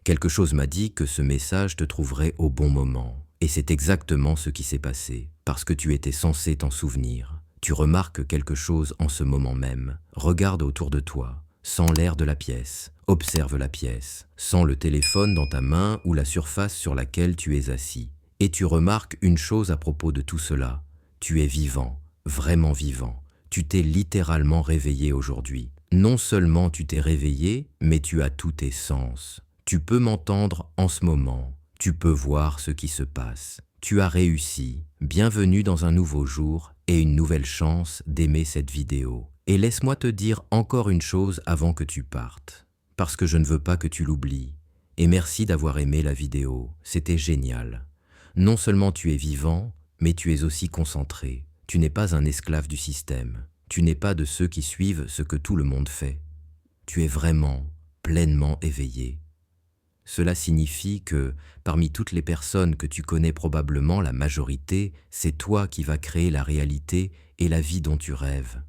Quelque chose m'a dit que ce message te trouverait au bon moment. Et c'est exactement ce qui s'est passé, parce que tu étais censé t'en souvenir. Tu remarques quelque chose en ce moment même. Regarde autour de toi. Sens l'air de la pièce. Observe la pièce. Sens le téléphone dans ta main ou la surface sur laquelle tu es assis. Et tu remarques une chose à propos de tout cela. Tu es vivant, vraiment vivant. Tu t'es littéralement réveillé aujourd'hui. Non seulement tu t'es réveillé, mais tu as tous tes sens. Tu peux m'entendre en ce moment. Tu peux voir ce qui se passe. Tu as réussi. Bienvenue dans un nouveau jour et une nouvelle chance d'aimer cette vidéo. Et laisse-moi te dire encore une chose avant que tu partes, parce que je ne veux pas que tu l'oublies. Et merci d'avoir aimé la vidéo, c'était génial. Non seulement tu es vivant, mais tu es aussi concentré. Tu n'es pas un esclave du système. Tu n'es pas de ceux qui suivent ce que tout le monde fait. Tu es vraiment, pleinement éveillé. Cela signifie que, parmi toutes les personnes que tu connais probablement, la majorité, c'est toi qui vas créer la réalité et la vie dont tu rêves.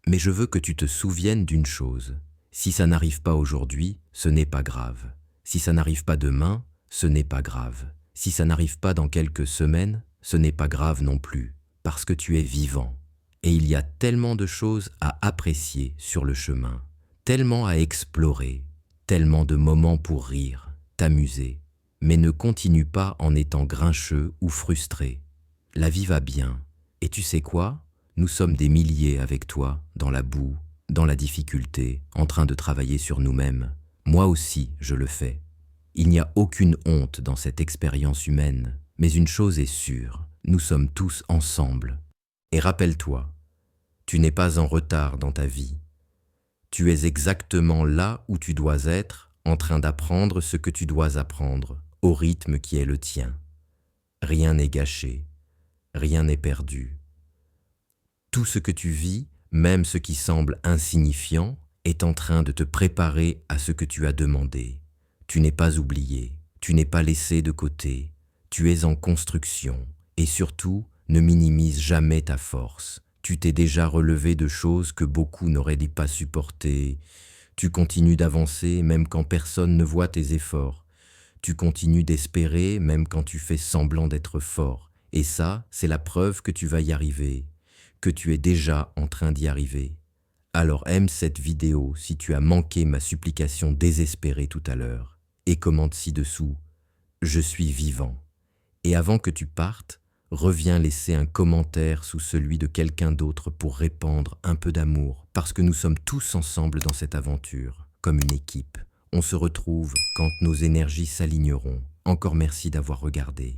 Mais je veux que tu te souviennes d'une chose. Si ça n'arrive pas aujourd'hui, ce n'est pas grave. Si ça n'arrive pas demain, ce n'est pas grave. Si ça n'arrive pas dans quelques semaines, ce n'est pas grave non plus, parce que tu es vivant. Et il y a tellement de choses à apprécier sur le chemin, tellement à explorer, tellement de moments pour rire, t'amuser. Mais ne continue pas en étant grincheux ou frustré. La vie va bien. Et tu sais quoi ? Nous sommes des milliers avec toi, dans la boue, dans la difficulté, en train de travailler sur nous-mêmes. Moi aussi, je le fais. Il n'y a aucune honte dans cette expérience humaine, mais une chose est sûre, nous sommes tous ensemble. Et rappelle-toi, tu n'es pas en retard dans ta vie. Tu es exactement là où tu dois être, en train d'apprendre ce que tu dois apprendre, au rythme qui est le tien. Rien n'est gâché, rien n'est perdu. Tout ce que tu vis, même ce qui semble insignifiant, est en train de te préparer à ce que tu as demandé. Tu n'es pas oublié, tu n'es pas laissé de côté, tu es en construction et surtout, ne minimise jamais ta force. Tu t'es déjà relevé de choses que beaucoup n'auraient pas supportées. Tu continues d'avancer même quand personne ne voit tes efforts. Tu continues d'espérer même quand tu fais semblant d'être fort. Et ça, c'est la preuve que tu vas y arriver, que tu es déjà en train d'y arriver. Alors aime cette vidéo si tu as manqué ma supplication désespérée tout à l'heure. Et commente ci-dessous « Je suis vivant ». Et avant que tu partes, reviens laisser un commentaire sous celui de quelqu'un d'autre pour répandre un peu d'amour, parce que nous sommes tous ensemble dans cette aventure, comme une équipe. On se retrouve quand nos énergies s'aligneront. Encore merci d'avoir regardé.